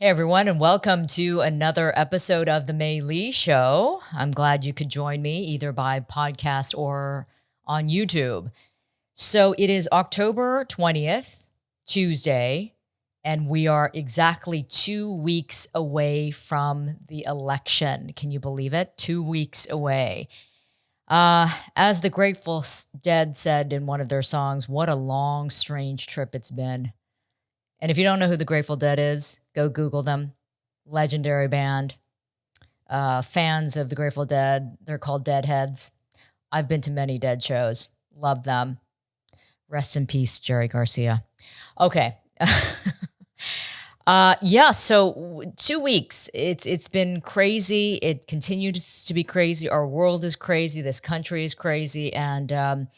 Hey everyone, and welcome to another episode of the May Lee Show. I'm glad you could join me either by podcast or on YouTube. So it is October 20th, Tuesday, and we are exactly 2 weeks away from the election. Can you believe it? 2 weeks away. As the Grateful Dead said in one of their songs, what a long, strange trip it's been. And if you don't know who the Grateful Dead is, go Google them. Legendary band. Fans of the Grateful Dead. They're called Deadheads. I've been to many Dead shows. Love them. Rest in peace, Jerry Garcia. Okay. Yeah, so 2 weeks. It's been crazy. It continues to be crazy. Our world is crazy. This country is crazy. And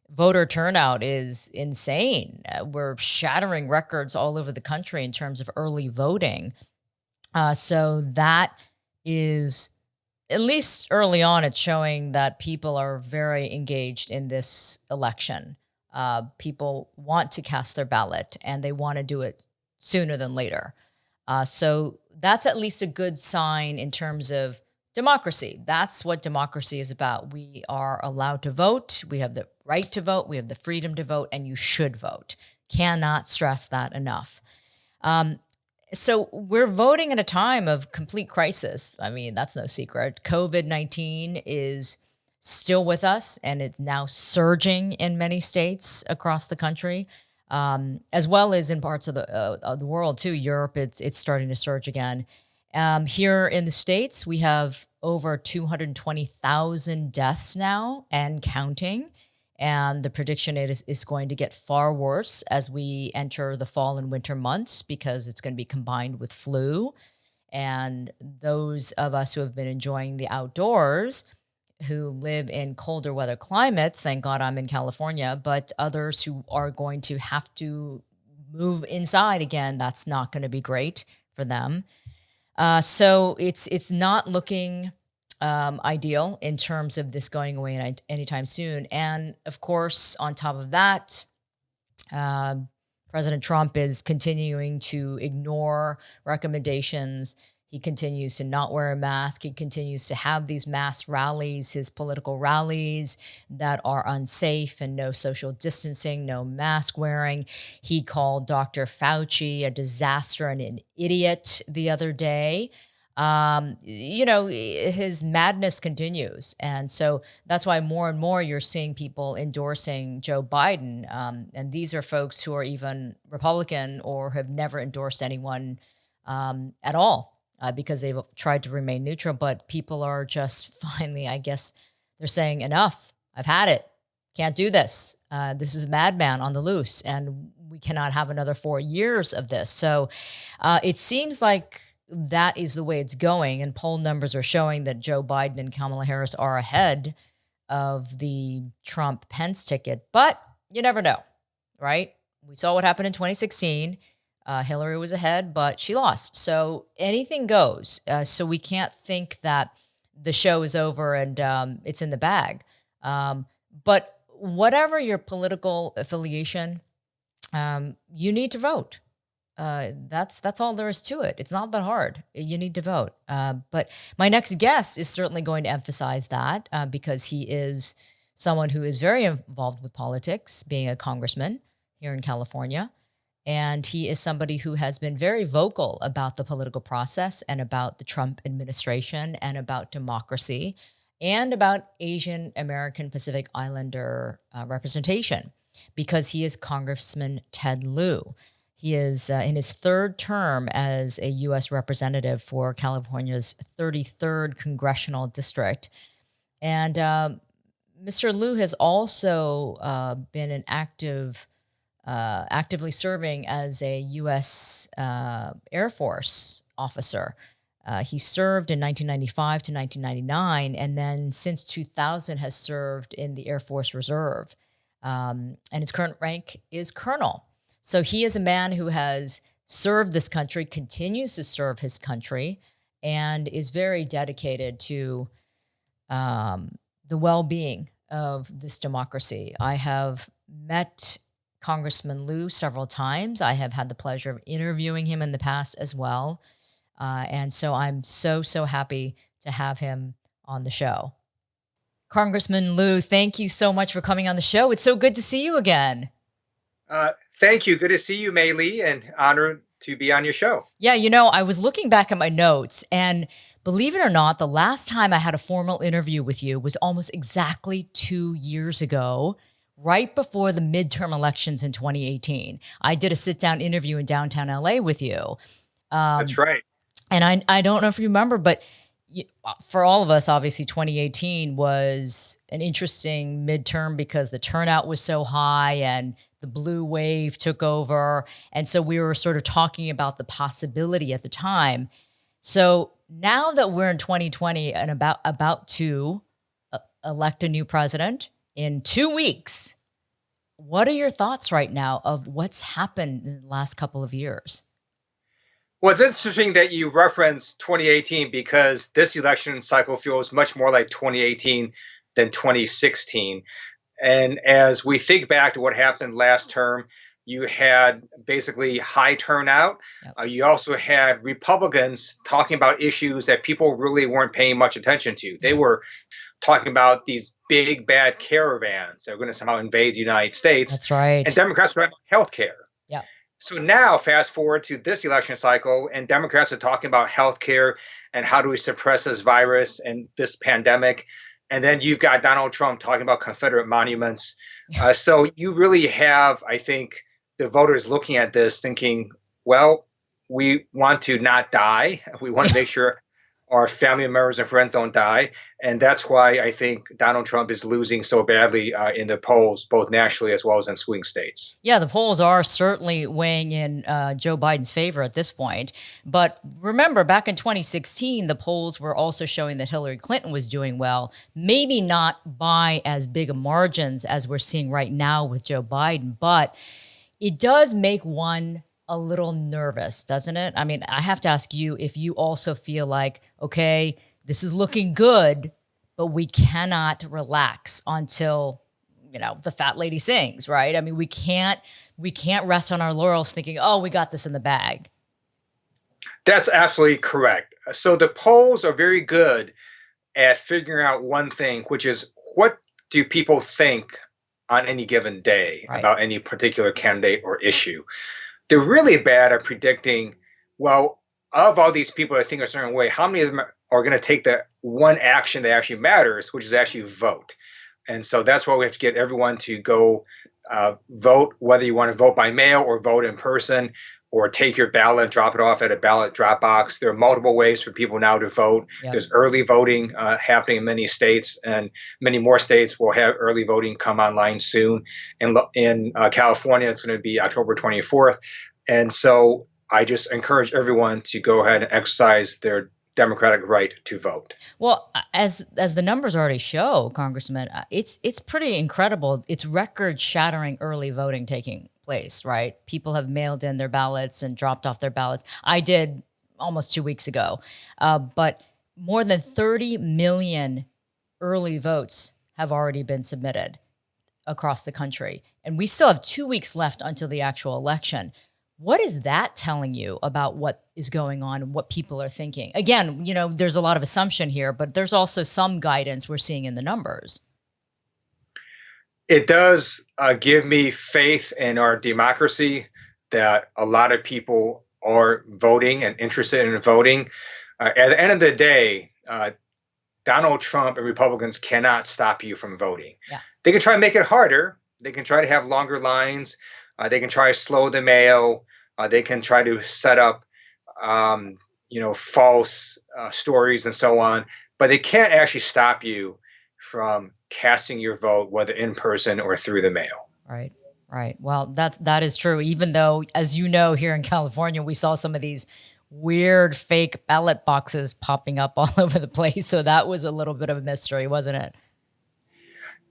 voter turnout is insane. We're shattering records all over the country in terms of early voting. So that is, at least early on, it's showing that people are very engaged in this election. People want to cast their ballot and they want to do it sooner than later. So that's at least a good sign in terms of democracy. That's what democracy is about. We are allowed to vote. We have the right to vote. We have the freedom to vote, and you should vote. Cannot stress that enough. Um, so we're voting at a time of complete crisis. I mean, that's no secret. COVID-19 is still with us, and it's now surging in many states across the country, as well as in parts of the world too. Europe, it's starting to surge again. Here in the States, we have over 220,000 deaths now and counting. And the prediction is going to get far worse as we enter the fall and winter months because it's going to be combined with flu. And those of us who have been enjoying the outdoors, who live in colder weather climates, thank God I'm in California, but others who are going to have to move inside again, that's not going to be great for them. So it's not looking ideal in terms of this going away anytime soon. And of course, on top of that, uh, President Trump is continuing to ignore recommendations. He continues to not wear a mask. He continues to have these mass rallies, his political rallies that are unsafe and no social distancing, no mask wearing. He called Dr. Fauci a disaster and an idiot the other day. His madness continues. And so that's why more and more you're seeing people endorsing Joe Biden. And these are folks who are even Republican or have never endorsed anyone at all because they've tried to remain neutral. But people are just finally, I guess, they're saying, enough. I've had it. Can't do this. This is a madman on the loose. And we cannot have another 4 years of this. So it seems like that is the way it's going. And poll numbers are showing that Joe Biden and Kamala Harris are ahead of the Trump Pence ticket. But you never know, right? We saw what happened in 2016. Hillary was ahead, but she lost. So anything goes. So we can't think that the show is over and it's in the bag. But whatever your political affiliation, you need to vote. That's all there is to it. It's not that hard. You need to vote. But my next guest is certainly going to emphasize that because he is someone who is very involved with politics, being a congressman here in California. And he is somebody who has been very vocal about the political process and about the Trump administration and about democracy and about Asian American Pacific Islander representation because he is Congressman Ted Lieu. He is in his third term as a U.S. representative for California's 33rd congressional district. And Mr. Lieu has also been an actively serving as a U.S. Air Force officer. He served in 1995 to 1999, and then since 2000 has served in the Air Force Reserve. And his current rank is colonel. So he is a man who has served this country, continues to serve his country, and is very dedicated to the well-being of this democracy. I have met Congressman Lieu several times. I have had the pleasure of interviewing him in the past as well. And so I'm so, so happy to have him on the show. Congressman Lieu, thank you so much for coming on the show. It's so good to see you again. Thank you. Good to see you, Mei Lee, and honored to be on your show. Yeah, I was looking back at my notes, and believe it or not, the last time I had a formal interview with you was almost exactly 2 years ago, right before the midterm elections in 2018. I did a sit down interview in downtown LA with you. That's Um, right. and I don't know if you remember, but for all of us, obviously 2018 was an interesting midterm because the turnout was so high and the blue wave took over. And so we were sort of talking about the possibility at the time. So now that we're in 2020 and about to elect a new president in 2 weeks, what are your thoughts right now of what's happened in the last couple of years? Well, it's interesting that you referenced 2018 because this election cycle feels much more like 2018 than 2016. And as we think back to what happened last term, you had basically high turnout. Yep. You also had Republicans talking about issues that people really weren't paying much attention to. They were talking about these big bad caravans that were going to somehow invade the United States, That's and right. Democrats were talking about health care. Yeah. So now, fast forward to this election cycle, and Democrats are talking about healthcare and how do we suppress this virus and this pandemic. And then you've got Donald Trump talking about Confederate monuments. So you really have, I think, the voters looking at this thinking, well, we want to not die. We want to make sure our family members and friends don't die. And that's why I think Donald Trump is losing so badly in the polls, both nationally as well as in swing states. Yeah, the polls are certainly weighing in Joe Biden's favor at this point. But remember, back in 2016, the polls were also showing that Hillary Clinton was doing well, maybe not by as big a margins as we're seeing right now with Joe Biden, but it does make one a little nervous, doesn't it? I mean, I have to ask you if you also feel like, okay, this is looking good, but we cannot relax until the fat lady sings, right? I mean, we can't rest on our laurels thinking, oh, we got this in the bag. That's absolutely correct. So the polls are very good at figuring out one thing, which is what do people think on any given day Right. about any particular candidate or issue. They're really bad at predicting, well, of all these people that think a certain way, how many of them are going to take the one action that actually matters, which is actually vote. And so that's why we have to get everyone to go vote, whether you want to vote by mail or vote in person or take your ballot and drop it off at a ballot drop box. There are multiple ways for people now to vote. Yep. There's early voting happening in many states, and many more states will have early voting come online soon. In California, it's going to be October 24th. And so I just encourage everyone to go ahead and exercise their democratic right to vote. Well, as the numbers already show, Congressman, it's pretty incredible. It's record-shattering early voting taking place, right? People have mailed in their ballots and dropped off their ballots. I did almost 2 weeks ago, but more than 30 million early votes have already been submitted across the country, and we still have 2 weeks left until the actual election. What is that telling you about what is going on and what people are thinking? Again, there's a lot of assumption here, but there's also some guidance we're seeing in the numbers. It does give me faith in our democracy that a lot of people are voting and interested in voting. At the end of the day, Donald Trump and Republicans cannot stop you from voting. Yeah. They can try to make it harder. They can try to have longer lines. They can try to slow the mail. They can try to set up, false stories and so on. But they can't actually stop you from casting your vote, whether in person or through the mail. Right. Right. Well, that is true. Even though, as you know, here in California, we saw some of these weird fake ballot boxes popping up all over the place. So that was a little bit of a mystery, wasn't it?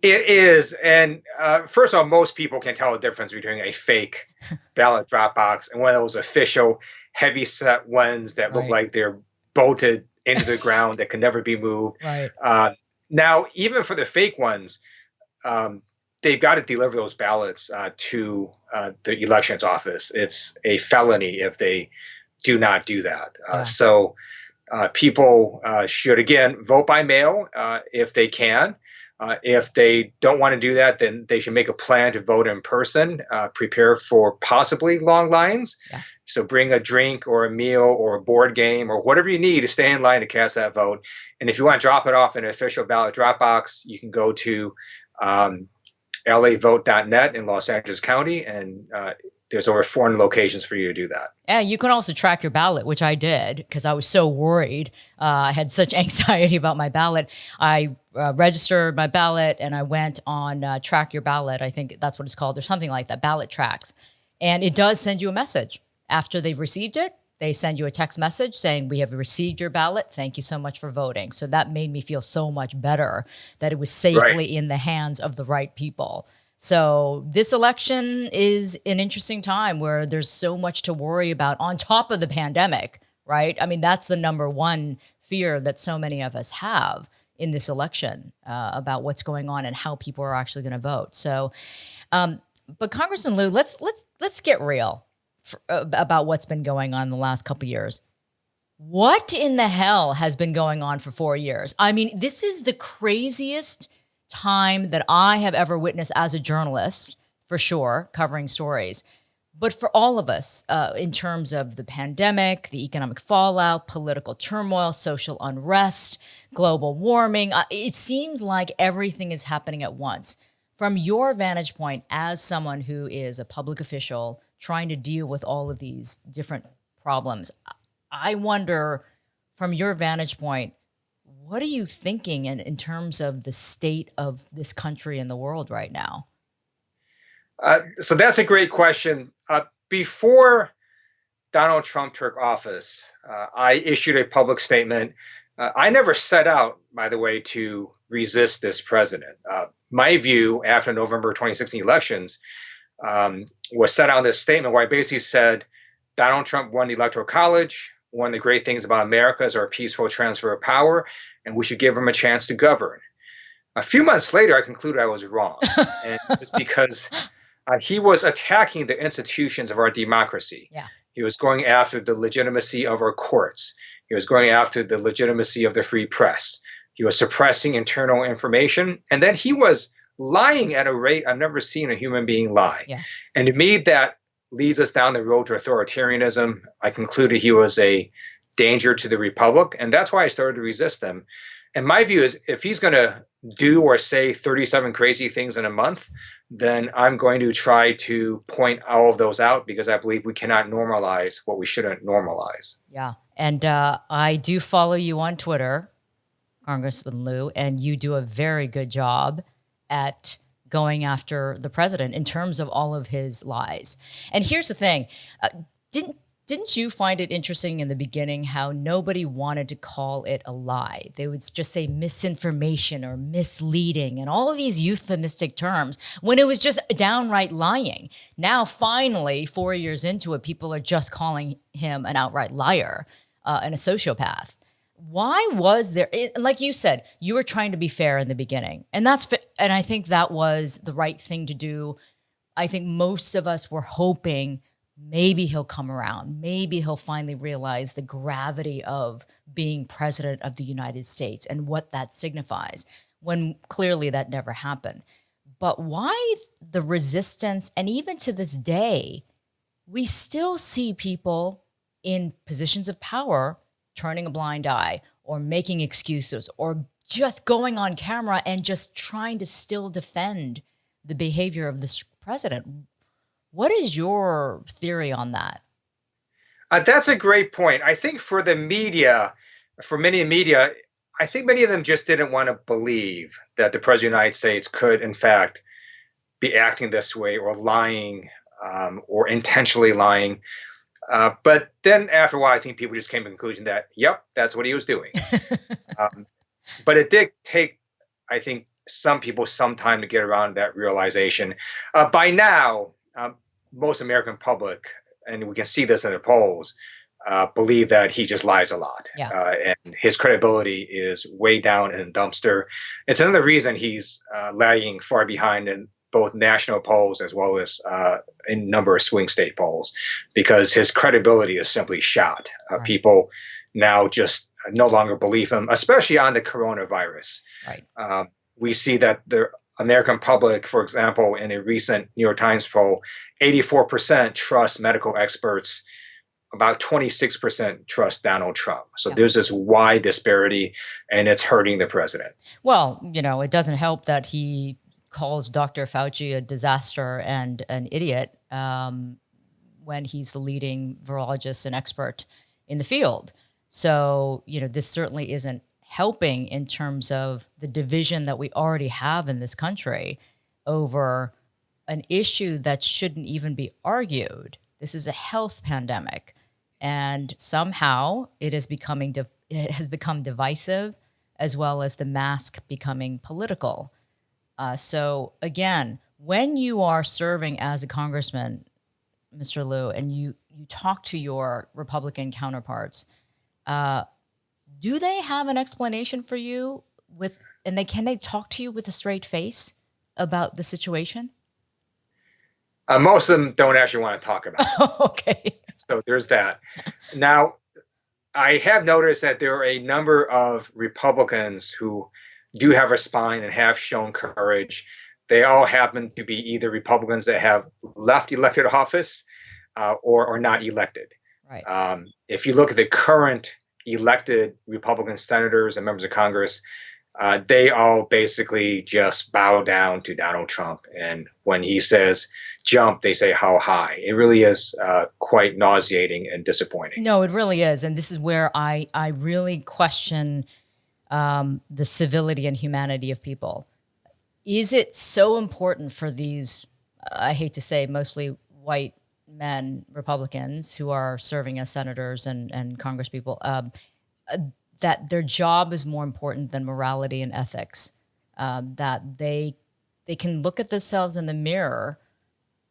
It is. And first of all, most people can tell the difference between a fake ballot drop box and one of those official heavy set ones that look Right. like they're bolted into the ground that can never be moved. Right. Now, even for the fake ones, they've got to deliver those ballots to the elections office. It's a felony if they do not do that. Yeah. So people should, again, vote by mail if they can. If they don't want to do that, then they should make a plan to vote in person, prepare for possibly long lines. Yeah. So bring a drink or a meal or a board game or whatever you need to stay in line to cast that vote. And if you want to drop it off in an official ballot drop box, you can go to lavote.net in Los Angeles County, and there's over 400 locations for you to do that. And you can also track your ballot, which I did because I was so worried. I had such anxiety about my ballot. I registered my ballot and I went on Track Your Ballot. I think that's what it's called, or something like that, Ballot Tracks. And it does send you a message. After they've received it, they send you a text message saying, we have received your ballot. Thank you so much for voting. So that made me feel so much better that it was safely in the hands of the right people. So this election is an interesting time where there's so much to worry about on top of the pandemic, right? I mean, that's the number one fear that so many of us have in this election about what's going on and how people are actually going to vote. So, but Congressman Lieu, let's get real about what's been going on the last couple of years. What in the hell has been going on for 4 years? I mean, this is the craziest time that I have ever witnessed as a journalist, for sure, covering stories. But for all of us, in terms of the pandemic, the economic fallout, political turmoil, social unrest, global warming, it seems like everything is happening at once. From your vantage point as someone who is a public official trying to deal with all of these different problems, I wonder, from your vantage point, what are you thinking in terms of the state of this country and the world right now? So that's a great question. Before Donald Trump took office, I issued a public statement. I never set out, by the way, to resist this president. My view after November 2016 elections was set out in this statement where I basically said Donald Trump won the Electoral College. One of the great things about America is our peaceful transfer of power, and we should give him a chance to govern. A few months later, I concluded I was wrong. And it's because he was attacking the institutions of our democracy. Yeah. He was going after the legitimacy of our courts. He was going after the legitimacy of the free press. He was suppressing internal information. And then he was lying at a rate I've never seen a human being lie. Yeah. And to me, that leads us down the road to authoritarianism. I concluded he was a danger to the republic, and that's why I started to resist him. And my view is, if he's going to do or say 37 crazy things in a month, then I'm going to try to point all of those out, because I believe we cannot normalize what we shouldn't normalize. Yeah. And I do follow you on Twitter, Congressman Lieu, and you do a very good job at going after the president in terms of all of his lies. And here's the thing. Didn't you find it interesting in the beginning how nobody wanted to call it a lie? They would just say misinformation or misleading and all of these euphemistic terms when it was just downright lying. Now, finally, 4 years into it, people are just calling him an outright liar and a sociopath. Why was there, like you said, you were trying to be fair in the beginning, and and I think that was the right thing to do. I think most of us were hoping maybe he'll come around. Maybe he'll finally realize the gravity of being president of the United States and what that signifies, when clearly that never happened. But why the resistance? And even to this day, we still see people in positions of power turning a blind eye or making excuses or just going on camera and just trying to still defend the behavior of this president. What is your theory on that? That's a great point. I think for the media, for many in media, I think many of them just didn't want to believe that the president of the United States could, in fact, be acting this way or lying or intentionally lying. But then after a while, I think people just came to the conclusion that, yep, that's what he was doing. But it did take, I think, some people some time to get around that realization. By now, most American public, and we can see this in the polls, believe that he just lies a lot. Yeah. And his credibility is way down in the dumpster. It's another reason he's lagging far behind in both national polls as well as a number of swing state polls, because his credibility is simply shot. Right. People now just no longer believe him, especially on the coronavirus. Right. We see that the American public, for example, in a recent New York Times poll, 84% trust medical experts, about 26% trust Donald Trump. So Yeah. there's this wide disparity, and it's hurting the president. Well, it doesn't help that he calls Dr. Fauci a disaster and an idiot when he's the leading virologist and expert in the field. So, this certainly isn't helping in terms of the division that we already have in this country over an issue that shouldn't even be argued. This is a health pandemic, and somehow it has become divisive, as well as the mask becoming political. So again, when you are serving as a congressman, Mr. Lieu, and you talk to your Republican counterparts, uh, do they have an explanation for you can they talk to you with a straight face about the situation? Most of them don't actually want to talk about it. Okay. So there's that. Now, I have noticed that there are a number of Republicans who do have a spine and have shown courage. They all happen to be either Republicans that have left elected office or are not elected. Right. If you look at the current elected Republican senators and members of Congress, they all basically just bow down to Donald Trump. And when he says jump, they say how high. It really is quite nauseating and disappointing. No, it really is. And this is where I really question the civility and humanity of people. Is it so important for these, I hate to say, mostly white men, Republicans who are serving as senators and congresspeople, that their job is more important than morality and ethics? That they can look at themselves in the mirror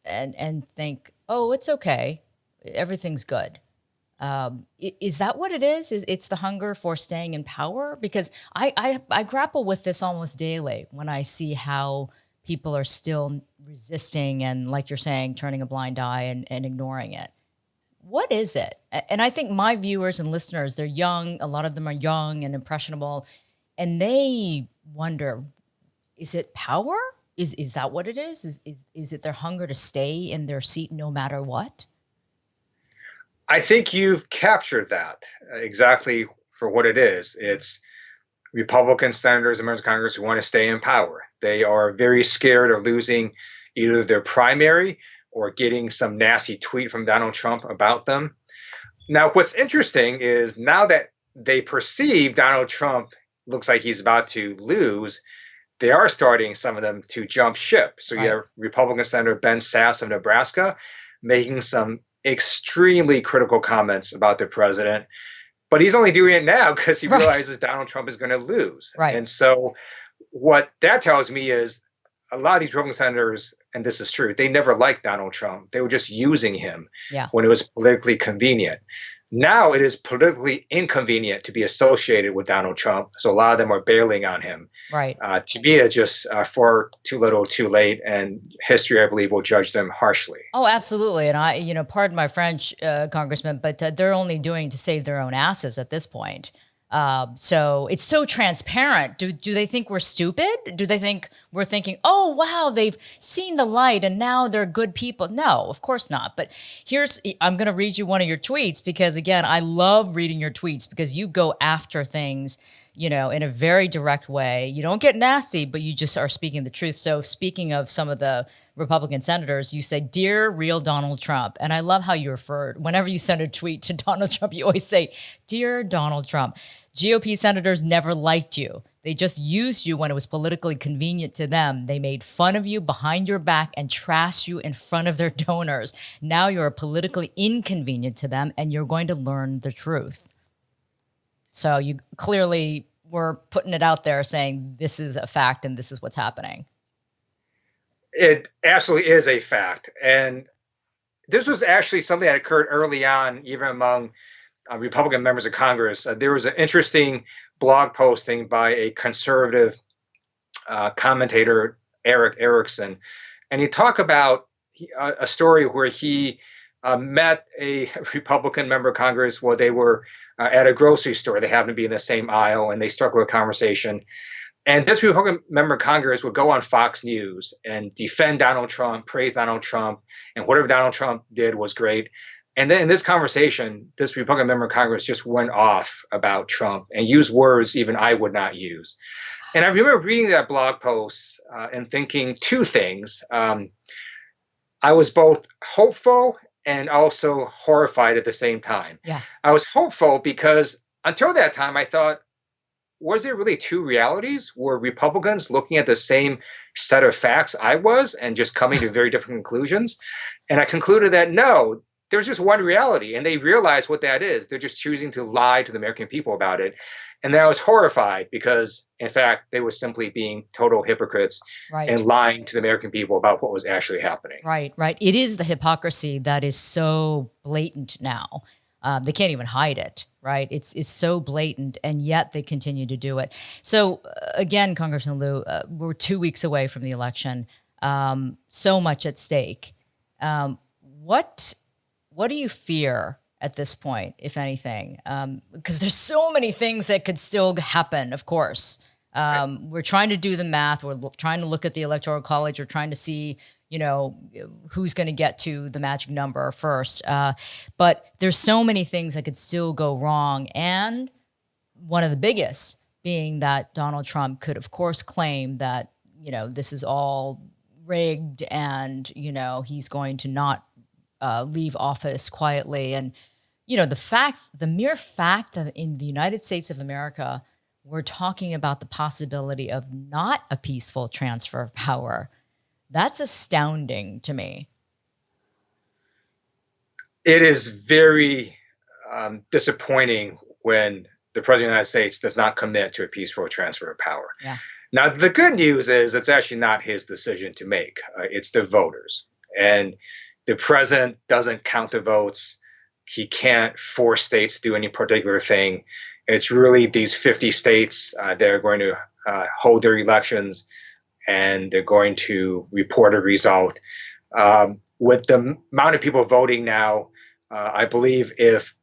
and think, oh, it's okay, everything's good. Is that what it is? It's the hunger for staying in power? Because I grapple with this almost daily when I see how people are still resisting and, like you're saying, turning a blind eye and ignoring it. What is it? And I think my viewers and listeners, they're young. A lot of them are young and impressionable, and they wonder, is it power? Is that what it is? Is it their hunger to stay in their seat no matter what? I think you've captured that exactly for what it is. It's Republican senators and members of Congress who want to stay in power. They are very scared of losing either their primary or getting some nasty tweet from Donald Trump about them. Now, what's interesting is now that they perceive Donald Trump looks like he's about to lose, they are starting, some of them, to jump ship. So you have Republican Senator Ben Sasse of Nebraska making some extremely critical comments about the president, but he's only doing it now because he realizes Donald Trump is going to lose. Right. And so what that tells me is a lot of these Republican senators, and this is true, they never liked Donald Trump. They were just using him when it was politically convenient. Now it is politically inconvenient to be associated with Donald Trump, so a lot of them are bailing on him. Right. To me, it's just far too little, too late, and history, I believe, will judge them harshly. Oh, absolutely. And pardon my French, Congressman, but they're only doing to save their own asses at this point. So it's so transparent. Do they think we're stupid? Do they think we're thinking, oh, wow, they've seen the light and now they're good people? No, of course not. But I'm going to read you one of your tweets because, again, I love reading your tweets because you go after things, in a very direct way. You don't get nasty, but you just are speaking the truth. So speaking of some of the Republican senators, you say, "Dear real Donald Trump." And I love how you referred, whenever you send a tweet to Donald Trump, you always say, "Dear Donald Trump, GOP senators never liked you. They just used you when it was politically convenient to them. They made fun of you behind your back and trashed you in front of their donors. Now you're politically inconvenient to them and you're going to learn the truth." So you clearly were putting it out there saying this is a fact and this is what's happening. It absolutely is a fact. And this was actually something that occurred early on, even among Republican members of Congress. There was an interesting blog posting by a conservative commentator, Eric Erickson, And you talk about a story where he met a Republican member of Congress while they were at a grocery store. They happened to be in the same aisle, and they struck up a conversation. And this Republican member of Congress would go on Fox News and defend Donald Trump, praise Donald Trump, and whatever Donald Trump did was great. And then in this conversation, this Republican member of Congress just went off about Trump and used words even I would not use. And I remember reading that blog post and thinking two things. I was both hopeful and also horrified at the same time. Yeah. I was hopeful because until that time, I thought, was there really two realities? Were Republicans looking at the same set of facts I was and just coming to very different conclusions? And I concluded that no, there's just one reality, and they realize what that is. They're just choosing to lie to the American people about it. And then I was horrified because, in fact, they were simply being total hypocrites and Right. lying to the American people about what was actually happening. Right, right. It is the hypocrisy that is so blatant now. They can't even hide it, right? It's so blatant, and yet they continue to do it. So again, Congressman Lieu, we're 2 weeks away from the election. So much at stake. What what do you fear at this point, if anything? Because there's so many things that could still happen. Of course, we're trying to do the math. We're trying to look at the electoral college. We're trying to see, who's going to get to the magic number first. But there's so many things that could still go wrong. And one of the biggest being that Donald Trump could, of course, claim that, this is all rigged and, he's going to not leave office quietly. And, the mere fact that in the United States of America, we're talking about the possibility of not a peaceful transfer of power, that's astounding to me. It is very disappointing when the President of the United States does not commit to a peaceful transfer of power. Yeah. Now, the good news is it's actually not his decision to make. It's the voters. And the president doesn't count the votes. He can't force states to do any particular thing. It's really these 50 states that are going to hold their elections, and they're going to report a result. With the amount of people voting now, I believe if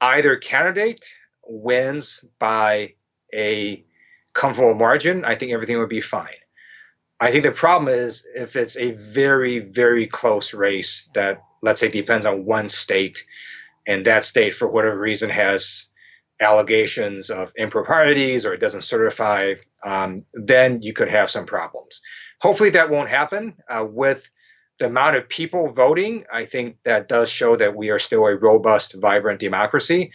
either candidate wins by a comfortable margin, I think everything would be fine. I think the problem is if it's a very, very close race that, let's say, depends on one state, and that state, for whatever reason, has allegations of improprieties or it doesn't certify, then you could have some problems. Hopefully that won't happen. With the amount of people voting, I think that does show that we are still a robust, vibrant democracy.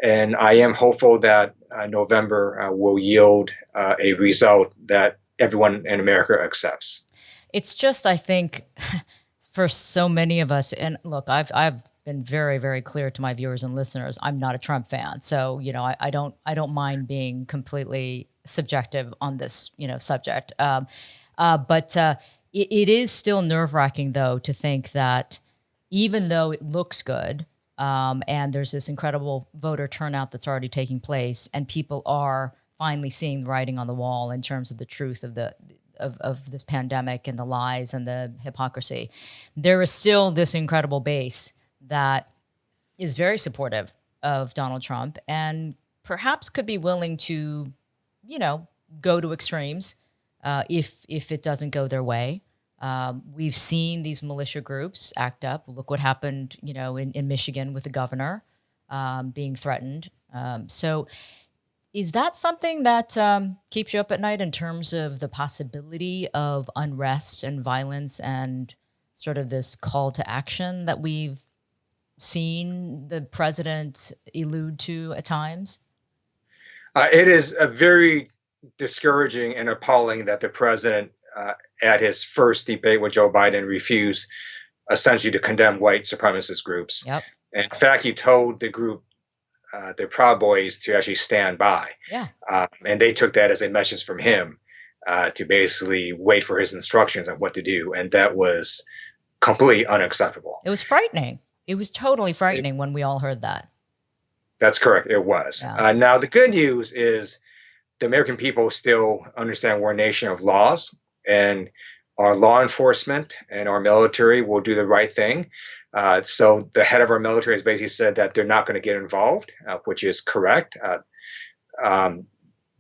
And I am hopeful that November will yield a result that everyone in America accepts. It's just, I think, for so many of us, and look, I've been very, very clear to my viewers and listeners, I'm not a Trump fan. So, I don't mind being completely subjective on this, subject. But it is still nerve-wracking, though, to think that even though it looks good, and there's this incredible voter turnout that's already taking place, and people are finally seeing the writing on the wall in terms of the truth of of this pandemic and the lies and the hypocrisy, there is still this incredible base that is very supportive of Donald Trump and perhaps could be willing to, go to extremes if it doesn't go their way. We've seen these militia groups act up. Look what happened, in Michigan with the governor being threatened. So is that something that keeps you up at night in terms of the possibility of unrest and violence and sort of this call to action that we've seen the president allude to at times? It is a very discouraging and appalling that the president, at his first debate with Joe Biden, refused essentially to condemn white supremacist groups. Yep. And in fact, he told the group, the Proud Boys, to actually stand by. Yeah. And they took that as a message from him to basically wait for his instructions on what to do. And that was completely unacceptable. It was frightening. It was totally frightening when we all heard that. That's correct. It was. Yeah. Now, the good news is the American people still understand we're a nation of laws. And our law enforcement and our military will do the right thing. So the head of our military has basically said that they're not going to get involved, which is correct. Um,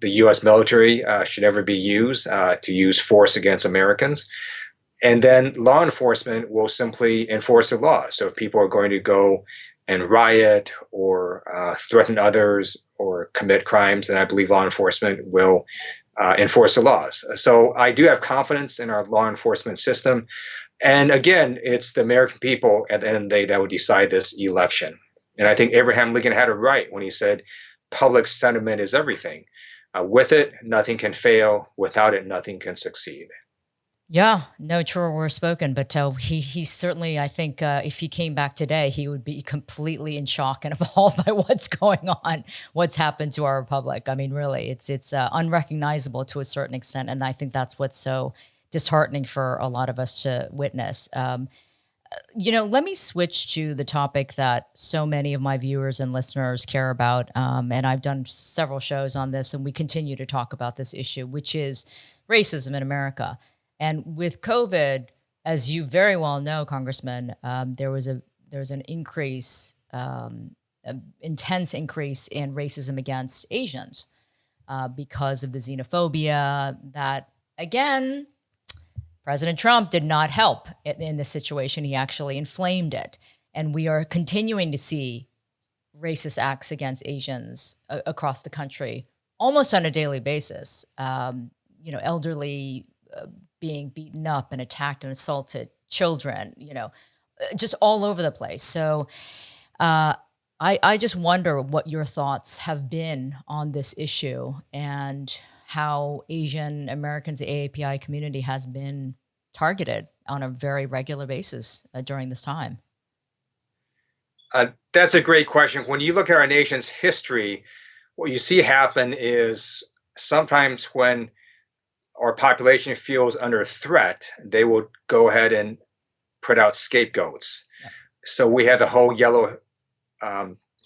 the U.S. military should never be used to use force against Americans. And then law enforcement will simply enforce the law. So if people are going to go and riot or threaten others or commit crimes, then I believe law enforcement will enforce the laws. So I do have confidence in our law enforcement system. And again, it's the American people at the end of the day that would decide this election. And I think Abraham Lincoln had it right when he said, public sentiment is everything. With it, nothing can fail. Without it, nothing can succeed. Yeah, no truer words spoken. But he certainly, I think, if he came back today, he would be completely in shock and appalled by what's going on, what's happened to our republic. I mean, really, it's unrecognizable to a certain extent, and I think that's what's so disheartening for a lot of us to witness. Let me switch to the topic that so many of my viewers and listeners care about. And I've done several shows on this, and we continue to talk about this issue, which is racism in America. And with COVID, as you very well know, Congressman, there was an increase, an intense increase in racism against Asians because of the xenophobia that, again, President Trump did not help in this situation. He actually inflamed it. And we are continuing to see racist acts against Asians across the country almost on a daily basis. Elderly being beaten up and attacked and assaulted, children, just all over the place. So I just wonder what your thoughts have been on this issue and how Asian Americans, the AAPI community, has been targeted on a very regular basis during this time. That's a great question. When you look at our nation's history, what you see happen is sometimes when our population feels under threat, they will go ahead and put out scapegoats. Yeah. So we had the whole yellow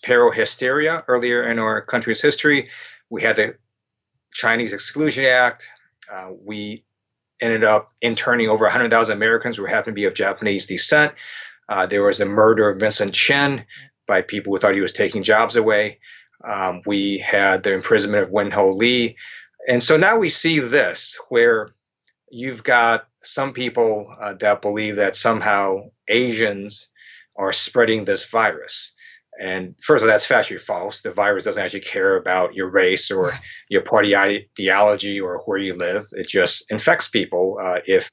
peril hysteria earlier in our country's history. We had the Chinese Exclusion Act. We ended up interning over 100,000 Americans who happened to be of Japanese descent. There was the murder of Vincent Chin by people who thought he was taking jobs away. We had the imprisonment of Wen-Ho Lee. And so now we see this, where you've got some people that believe that somehow Asians are spreading this virus. And first of all, that's factually false. The virus doesn't actually care about your race or your party ideology or where you live. It just infects people if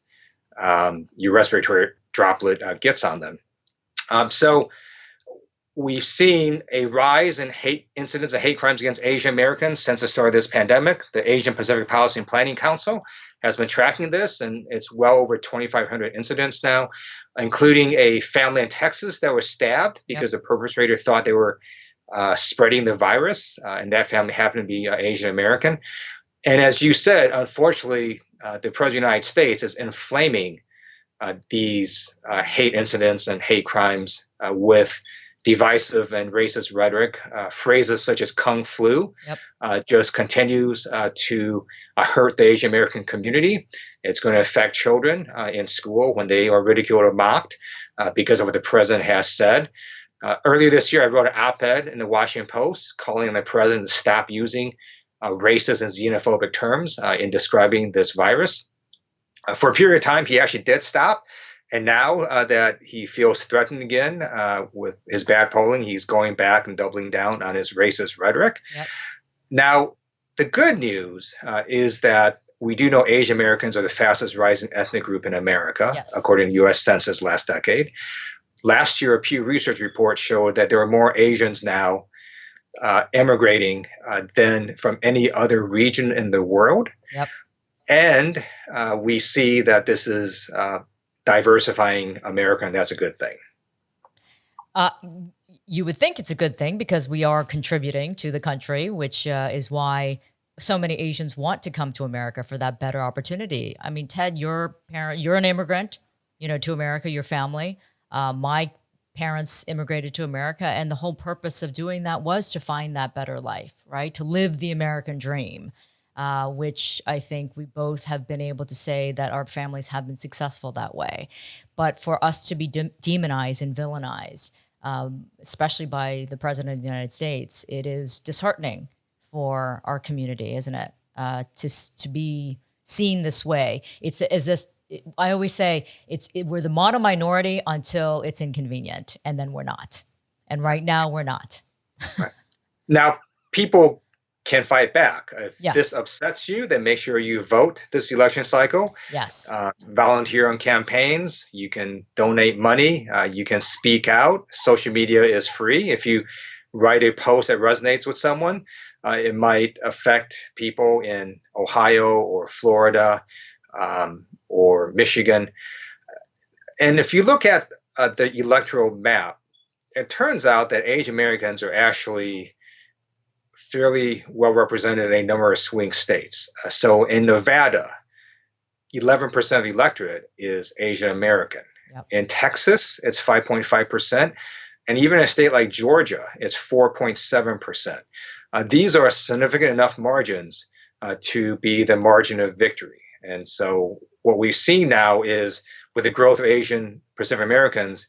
your respiratory droplet gets on them. So we've seen a rise in hate incidents and hate crimes against Asian Americans since the start of this pandemic. The Asian Pacific Policy and Planning Council has been tracking this, and it's well over 2,500 incidents now, including a family in Texas that was stabbed because the perpetrator thought they were spreading the virus, and that family happened to be Asian American. And as you said, unfortunately, the President of the United States is inflaming these hate incidents and hate crimes with divisive and racist rhetoric. Phrases such as Kung Flu just continues to hurt the Asian American community. It's going to affect children in school when they are ridiculed or mocked because of what the president has said. Earlier this year, I wrote an op-ed in the Washington Post calling on the president to stop using racist and xenophobic terms in describing this virus. For a period of time, he actually did stop. And now that he feels threatened again with his bad polling, he's going back and doubling down on his racist rhetoric. Yep. Now, the good news is that we do know Asian Americans are the fastest rising ethnic group in America, according to U.S. Census last decade. Last year, a Pew Research report showed that there are more Asians now emigrating than from any other region in the world. Yep. And we see that this is diversifying America, and that's a good thing. You would think it's a good thing because we are contributing to the country, which is why so many Asians want to come to America for that better opportunity. I mean, Ted, you're an immigrant, to America, your family. My parents immigrated to America, and the whole purpose of doing that was to find that better life, right? To live the American dream. which I think we both have been able to say that our families have been successful that way. But for us to be demonized and villainized, especially by the president of the United States, it is disheartening for our community, isn't it? To be seen this way. It's as this. I always say we're the model minority until it's inconvenient, and then we're not. And right now, we're not. Right. Now, people can fight back. If this Yes. upsets you, then make sure you vote this election cycle. Yes. Volunteer on campaigns. You can donate money. You can speak out. Social media is free. If you write a post that resonates with someone, it might affect people in Ohio or Florida or Michigan. And if you look at the electoral map, it turns out that Asian Americans are actually fairly well represented in a number of swing states. So in Nevada, 11% of the electorate is Asian American. Yep. In Texas, it's 5.5%. And even in a state like Georgia, it's 4.7%. These are significant enough margins to be the margin of victory. And so what we've seen now is with the growth of Asian Pacific Americans,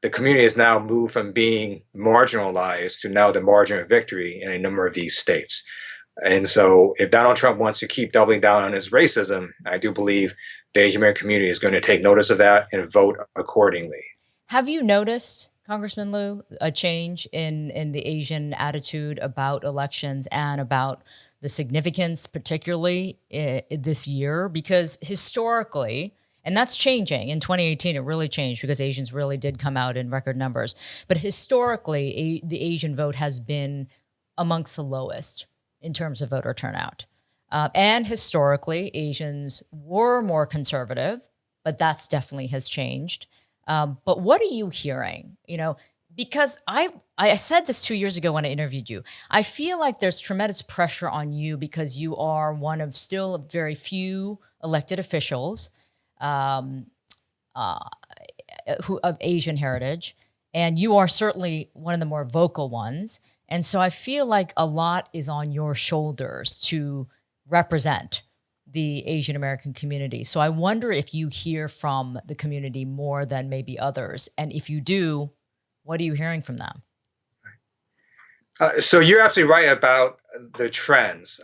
the community has now moved from being marginalized to now the margin of victory in a number of these states. And so if Donald Trump wants to keep doubling down on his racism, I do believe the Asian American community is going to take notice of that and vote accordingly. Have you noticed, Congressman Lieu, a change in the Asian attitude about elections and about the significance, particularly this year? Because historically, and that's changing. In 2018, it really changed because Asians really did come out in record numbers. But historically, the Asian vote has been amongst the lowest in terms of voter turnout. And historically, Asians were more conservative, but that's definitely has changed. But what are you hearing? Because I said this 2 years ago when I interviewed you. I feel like there's tremendous pressure on you because you are one of still very few elected officials um, uh, who of Asian heritage, and you are certainly one of the more vocal ones. And so I feel like a lot is on your shoulders to represent the Asian American community. So I wonder if you hear from the community more than maybe others, and if you do, what are you hearing from them? So you're absolutely right about the trends.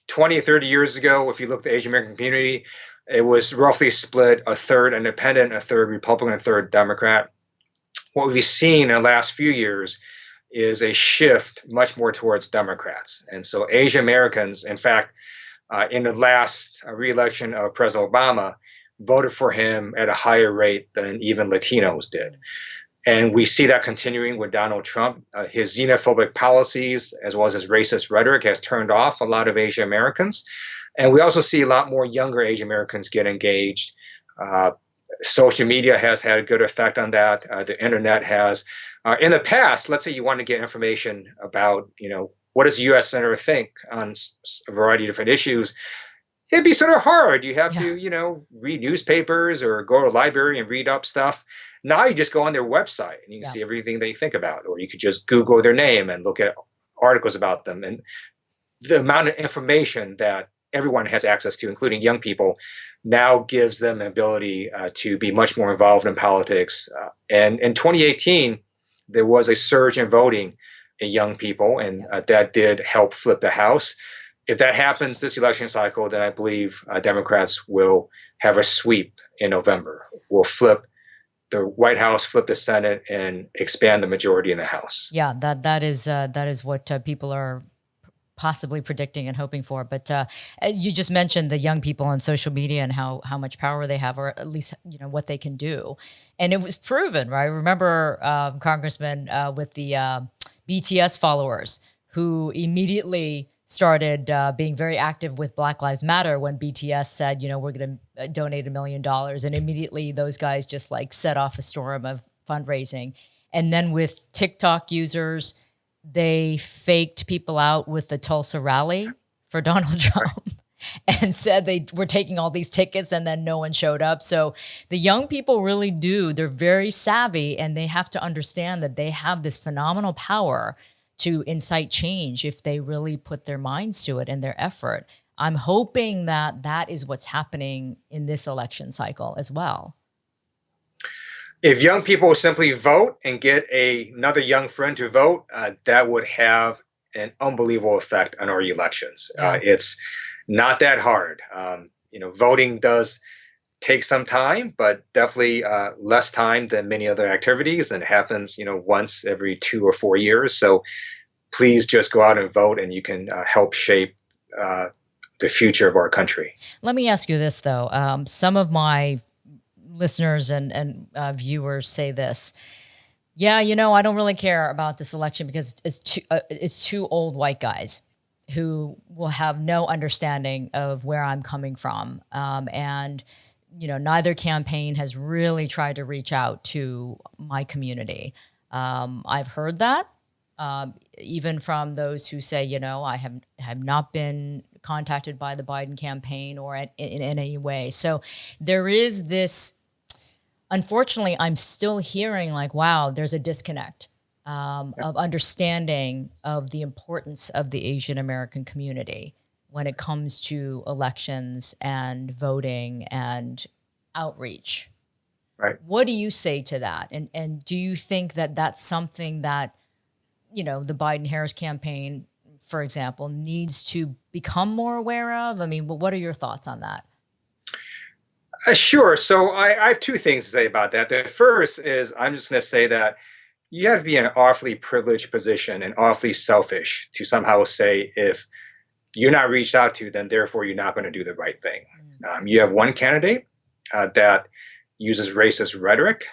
20, 30 years ago, if you look at the Asian American community, it was roughly split a third independent, a third Republican, a third Democrat. What we've seen in the last few years is a shift much more towards Democrats. And so Asian Americans, in fact, in the last re-election of President Obama, voted for him at a higher rate than even Latinos did. And we see that continuing with Donald Trump. His xenophobic policies, as well as his racist rhetoric, has turned off a lot of Asian Americans. And we also see a lot more younger Asian Americans get engaged. Social media has had a good effect on that. The internet has. In the past, let's say you want to get information about, what does the U.S. Senator think on a variety of different issues? It'd be sort of hard. You have Yeah. to, read newspapers or go to a library and read up stuff. Now you just go on their website and you can Yeah. see everything they think about, or you could just Google their name and look at articles about them. And the amount of information that everyone has access to, including young people, now gives them an ability to be much more involved in politics. And in 2018, there was a surge in voting in young people, and that did help flip the House. If that happens this election cycle, then I believe Democrats will have a sweep in November. We'll flip the White House, flip the Senate, and expand the majority in the House. Yeah, that is what people are possibly predicting and hoping for. But you just mentioned the young people on social media and how much power they have, or at least what they can do, and it was proven, right? Remember, Congressman, with the BTS followers who immediately started being very active with Black Lives Matter when BTS said, we're going to donate $1 million, and immediately those guys just like set off a storm of fundraising. And then with TikTok users, they faked people out with the Tulsa rally for Donald Trump and said they were taking all these tickets, and then no one showed up. So the young people really do. They're very savvy, and they have to understand that they have this phenomenal power to incite change if they really put their minds to it and their effort. I'm hoping that that is what's happening in this election cycle as well. If young people simply vote and get another young friend to vote, that would have an unbelievable effect on our elections. Yeah. It's not that hard. Voting does take some time, but definitely less time than many other activities, and happens, once every 2 or 4 years. So please just go out and vote, and you can help shape the future of our country. Let me ask you this though. Some of my listeners and viewers say this. Yeah, I don't really care about this election because it's two old white guys who will have no understanding of where I'm coming from, and neither campaign has really tried to reach out to my community. I've heard that, even from those who say, I have not been contacted by the Biden campaign or in any way. So there is this. Unfortunately, I'm still hearing like, wow, there's a disconnect of understanding of the importance of the Asian American community when it comes to elections and voting and outreach. Right. What do you say to that? And do you think that that's something that, the Biden-Harris campaign, for example, needs to become more aware of? I mean, what are your thoughts on that? Sure. So I have two things to say about that. The first is, I'm just going to say that you have to be in an awfully privileged position and awfully selfish to somehow say, if you're not reached out to, then therefore you're not going to do the right thing. You have one candidate that uses racist rhetoric,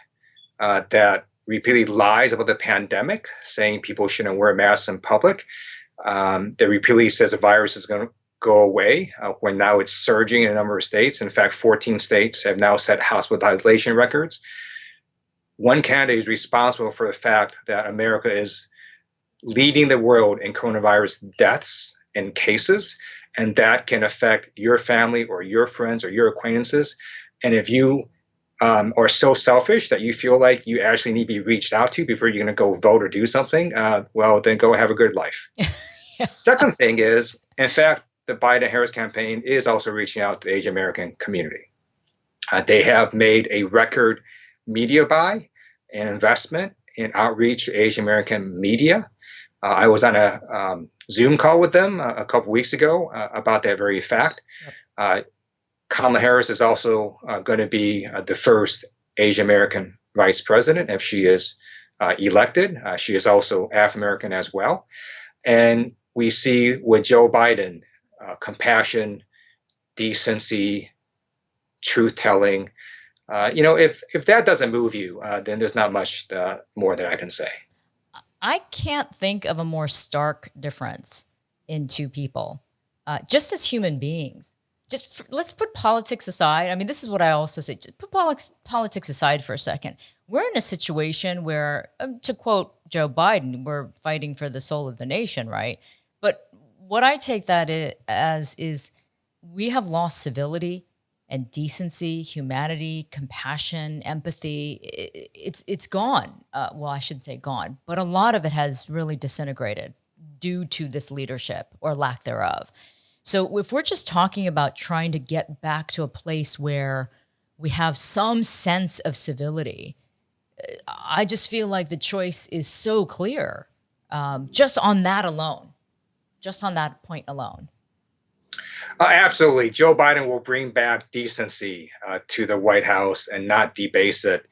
that repeatedly lies about the pandemic, saying people shouldn't wear masks in public, that repeatedly says the virus is going to go away, when now it's surging in a number of states. In fact, 14 states have now set hospitalization records. One candidate is responsible for the fact that America is leading the world in coronavirus deaths and cases, and that can affect your family or your friends or your acquaintances. And if you are so selfish that you feel like you actually need to be reached out to before you're going to go vote or do something, well, then go have a good life. Yeah. Second thing is, in fact, the Biden-Harris campaign is also reaching out to the Asian American community. They have made a record media buy and investment in outreach to Asian American media. I was on a Zoom call with them a couple weeks ago about that very fact. Yep. Kamala Harris is also going to be the first Asian American vice president if she is elected. She is also African American as well. And we see with Joe Biden, compassion, decency, truth telling. If that doesn't move you, then there's not much more that I can say. I can't think of a more stark difference in two people, just as human beings. Let's put politics aside. I mean, this is what I also say. Just put politics aside for a second. We're in a situation where, to quote Joe Biden, we're fighting for the soul of the nation, right? But what I take that as is we have lost civility and decency, humanity, compassion, empathy. It's gone. Well, I shouldn't say gone, but a lot of it has really disintegrated due to this leadership or lack thereof. So if we're just talking about trying to get back to a place where we have some sense of civility, I just feel like the choice is so clear, just on that alone, just on that point alone. Absolutely. Joe Biden will bring back decency to the White House and not debase it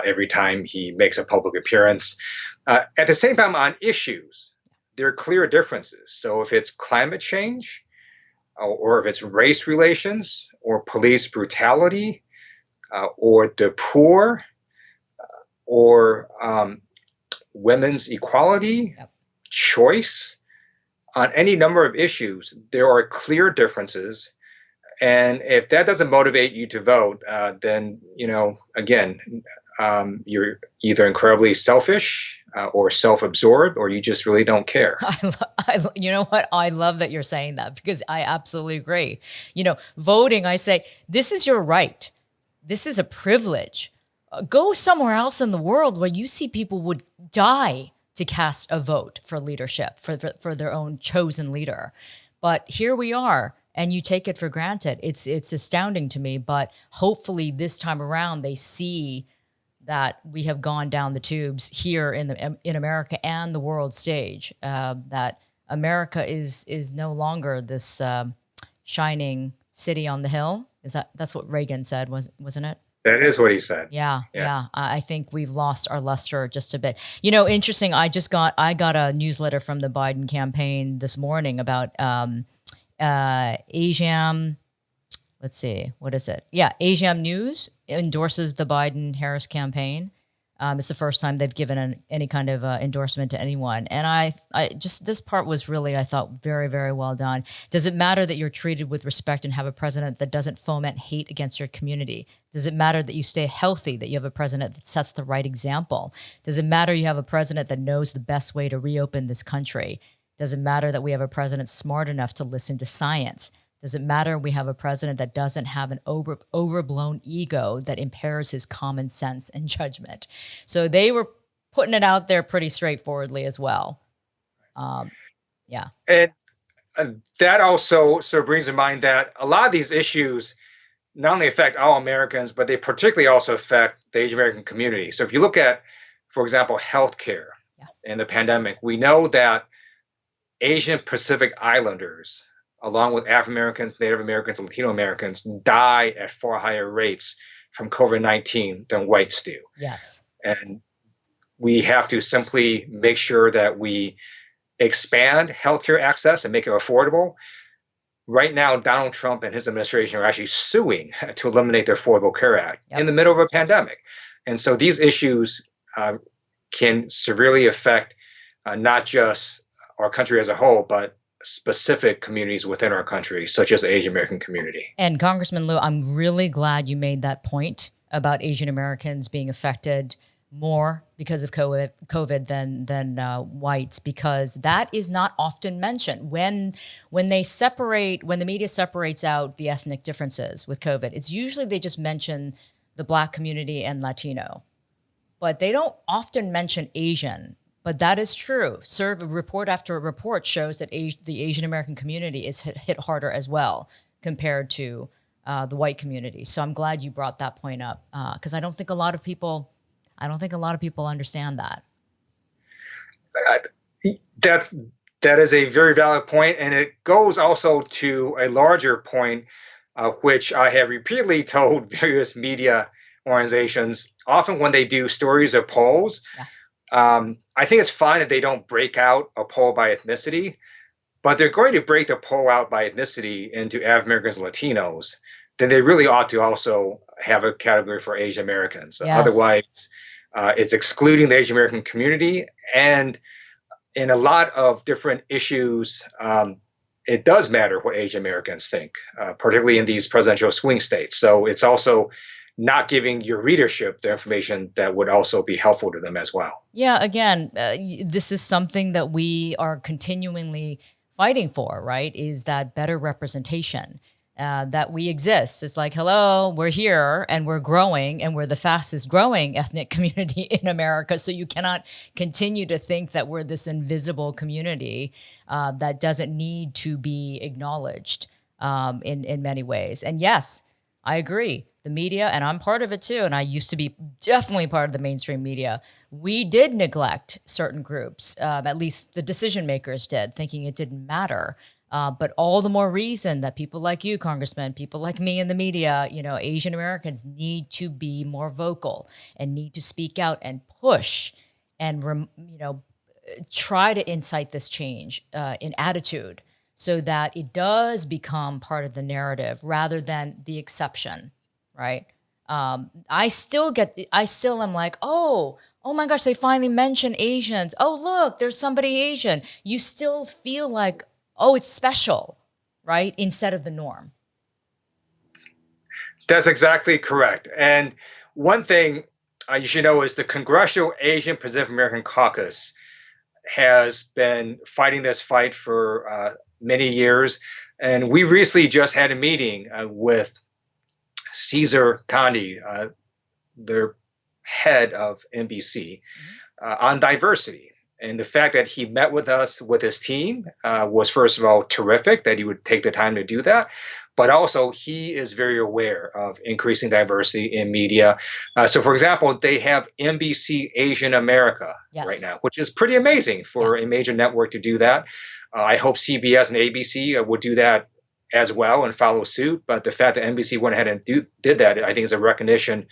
every time he makes a public appearance. At the same time, on issues, there are clear differences. So if it's climate change, or if it's race relations, or police brutality, or the poor, or women's equality, yep, choice, on any number of issues, there are clear differences. And if that doesn't motivate you to vote, then, again, you're either incredibly selfish or self-absorbed, or you just really don't care. You know what? I love that you're saying that, because I absolutely agree. Voting, I say, this is your right. This is a privilege. Go somewhere else in the world where you see people would die to cast a vote for leadership for their own chosen leader. But here we are, and you take it for granted. It's astounding to me. But hopefully, this time around, they see that we have gone down the tubes here in America and the world stage. That America is no longer this shining city on the hill. That's what Reagan said, wasn't it? That is what he said. Yeah, Yeah. yeah. I think we've lost our luster just a bit. Interesting. I got a newsletter from the Biden campaign this morning about Asiam. Let's see, what is it? Yeah, Asiam News endorses the Biden-Harris campaign. It's the first time they've given any kind of endorsement to anyone. And I just, this part was really, I thought, very, very well done. Does it matter that you're treated with respect and have a president that doesn't foment hate against your community? Does it matter that you stay healthy, that you have a president that sets the right example? Does it matter you have a president that knows the best way to reopen this country? Does it matter that we have a president smart enough to listen to science? Does it matter we have a president that doesn't have an overblown ego that impairs his common sense and judgment? So they were putting it out there pretty straightforwardly as well. Yeah. And that also sort of brings to mind that a lot of these issues not only affect all Americans, but they particularly also affect the Asian American community. So if you look at, for example, healthcare in the pandemic, we know that Asian Pacific Islanders, along with African Americans, Native Americans, and Latino Americans, die at far higher rates from COVID-19 than whites do. Yes. And we have to simply make sure that we expand healthcare access and make it affordable. Right now, Donald Trump and his administration are actually suing to eliminate the Affordable Care Act in the middle of a pandemic. And so these issues can severely affect not just our country as a whole, but specific communities within our country, such as the Asian American community. And Congressman Lieu, I'm really glad you made that point about Asian Americans being affected more because of COVID than whites, because that is not often mentioned. When the media separates out the ethnic differences with COVID, it's usually they just mention the Black community and Latino, but they don't often mention Asian. But that is true. Report after report shows that the Asian American community is hit harder as well compared to the white community. So I'm glad you brought that point up because I don't think a lot of people understand that. That is a very valid point, and it goes also to a larger point, which I have repeatedly told various media organizations. Often, when they do stories or polls. Yeah. I think it's fine if they don't break out a poll by ethnicity, but they're going to break the poll out by ethnicity into African Americans and Latinos, then they really ought to also have a category for Asian Americans. Yes. Otherwise, it's excluding the Asian American community. And in a lot of different issues, it does matter what Asian Americans think, particularly in these presidential swing states. So it's also not giving your readership the information that would also be helpful to them as well. Yeah, again, this is something that we are continually fighting for, right? Is that better representation, that we exist. It's like, hello, we're here and we're growing and we're the fastest growing ethnic community in America. So you cannot continue to think that we're this invisible community that doesn't need to be acknowledged in many ways. And yes, I agree. The media, and I'm part of it too, and I used to be definitely part of the mainstream media, we did neglect certain groups, at least the decision makers did, thinking it didn't matter. But all the more reason that people like you, Congressman, people like me in the media, Asian Americans need to be more vocal and need to speak out and push and, try to incite this change in attitude so that it does become part of the narrative rather than the exception. Right. I still am like, oh my gosh, they finally mentioned Asians. Oh, look, there's somebody Asian. You still feel like, oh, it's special, right? Instead of the norm. That's exactly correct. And one thing you should know is the Congressional Asian Pacific American Caucus has been fighting this fight for many years. And we recently just had a meeting with Caesar Gandhi, their head of NBC, on diversity. And the fact that he met with us with his team was, first of all, terrific that he would take the time to do that. But also, he is very aware of increasing diversity in media. So, for example, they have NBC Asian America right Yes. now, which is pretty amazing Yeah. for a major network to do that. I hope CBS and ABC would do that as well and follow suit. But the fact that NBC went ahead and did that, I think, is a recognition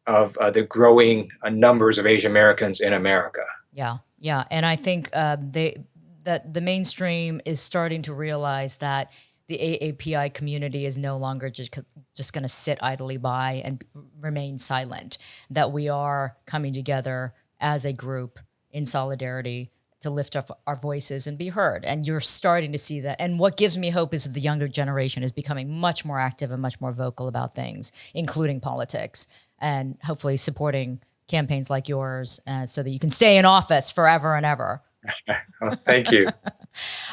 of the growing numbers of Asian Americans in America. Yeah. Yeah. And I think that the mainstream is starting to realize that the AAPI community is no longer just going to sit idly by and remain silent, that we are coming together as a group in solidarity to lift up our voices and be heard. And you're starting to see that. And what gives me hope is that the younger generation is becoming much more active and much more vocal about things, including politics, and hopefully supporting campaigns like yours so that you can stay in office forever and ever. Well, thank you.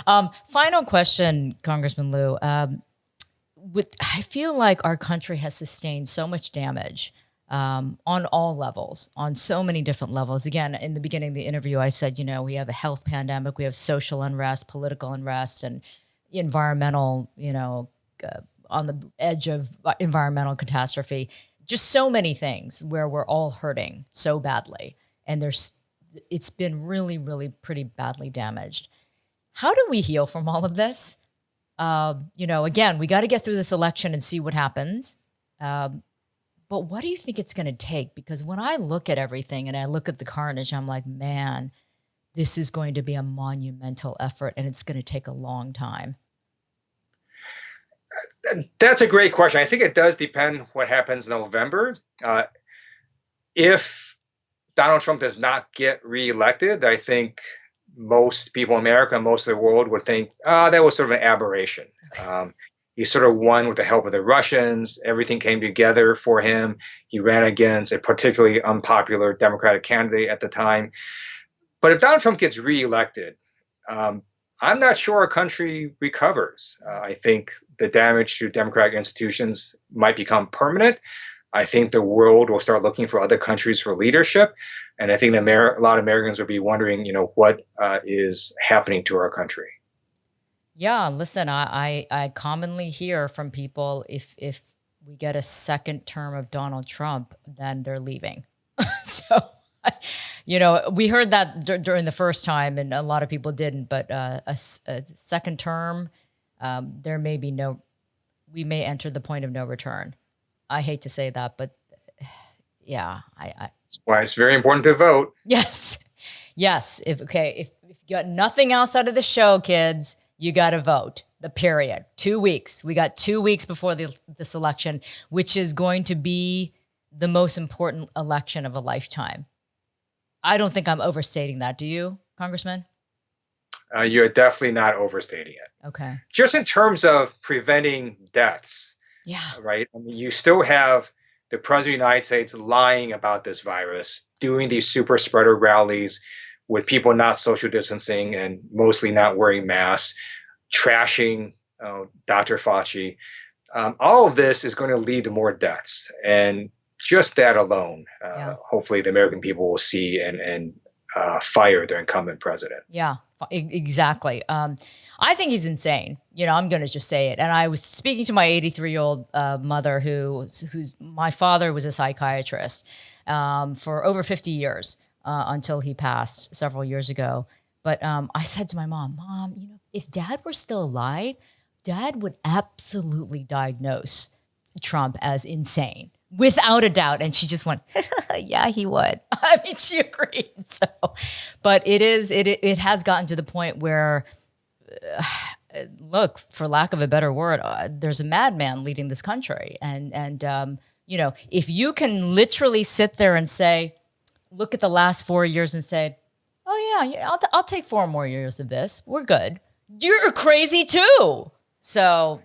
Final question, Congressman Lieu. I feel like our country has sustained so much damage on all levels, on so many different levels. Again, in the beginning of the interview, I said, we have a health pandemic, we have social unrest, political unrest, and environmental, on the edge of environmental catastrophe. Just so many things where we're all hurting so badly. And it's been really, really pretty badly damaged. How do we heal from all of this? Again, we got to get through this election and see what happens. But what do you think it's going to take? Because when I look at everything and I look at the carnage, I'm like, man, this is going to be a monumental effort and it's going to take a long time. That's a great question. I think it does depend what happens in November. If Donald Trump does not get reelected, I think most people in America, most of the world would think, that was sort of an aberration. He sort of won with the help of the Russians. Everything came together for him. He ran against a particularly unpopular Democratic candidate at the time. But if Donald Trump gets reelected, I'm not sure our country recovers. I think the damage to democratic institutions might become permanent. I think the world will start looking for other countries for leadership. And I think a lot of Americans will be wondering, what is happening to our country. Yeah, listen, I commonly hear from people if we get a second term of Donald Trump, then they're leaving. So, we heard that during the first time, and a lot of people didn't. But a second term, we may enter the point of no return. I hate to say that, but yeah, That's why it's very important to vote. Yes. If you got nothing else out of the show, kids, you got to vote. The period. 2 weeks. We got 2 weeks before this election, which is going to be the most important election of a lifetime. I don't think I'm overstating that. Do you, Congressman? You're definitely not overstating it. Okay. Just in terms of preventing deaths. Yeah. Right. I mean, you still have the president of the United States lying about this virus, doing these super spreader rallies with people not social distancing and mostly not wearing masks, trashing Dr. Fauci. All of this is going to lead to more deaths. And just that alone, hopefully the American people will see and fire their incumbent president. Yeah, exactly. I think he's insane. I'm going to just say it. And I was speaking to my 83-year-old mother, who's my father was a psychiatrist for over 50 years until he passed several years ago. But I said to my mom, if Dad were still alive, Dad would absolutely diagnose Trump as insane. Without a doubt. And she just went, yeah, he would. I mean, she agreed. So, but it has gotten to the point where, look, for lack of a better word, there's a madman leading this country. And if you can literally sit there and say, look at the last 4 years and say, oh yeah, I'll take 4 more years of this. We're good. You're crazy too. So,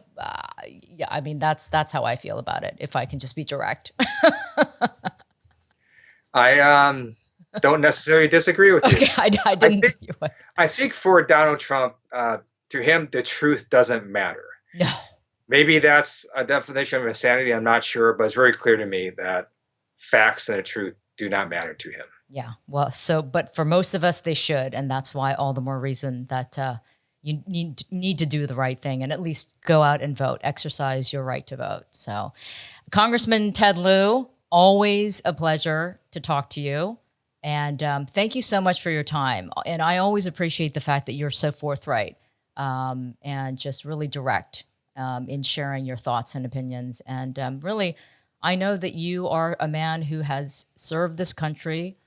yeah, I mean, that's how I feel about it, if I can just be direct. I don't necessarily disagree with you. Okay, I didn't. I think for Donald Trump, to him, the truth doesn't matter. No. Maybe that's a definition of insanity. I'm not sure, but it's very clear to me that facts and the truth do not matter to him. Yeah. Well, but for most of us, they should, and that's why all the more reason that you need to do the right thing and at least go out and vote, exercise your right to vote. So, Congressman Ted Lieu, always a pleasure to talk to you, and thank you so much for your time. And I always appreciate the fact that you're so forthright and just really direct in sharing your thoughts and opinions. And really, I know that you are a man who has served this country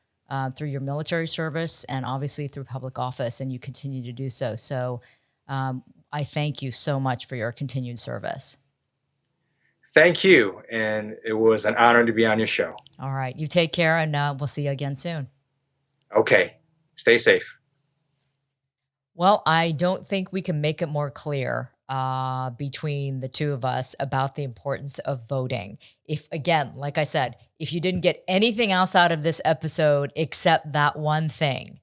through your military service and obviously through public office, and you continue to do so. So I thank you so much for your continued service. Thank you. And it was an honor to be on your show. All right. You take care, and we'll see you again soon. Okay. Stay safe. Well, I don't think we can make it more clear between the two of us about the importance of voting. If, again, like I said, if you didn't get anything else out of this episode except that one thing,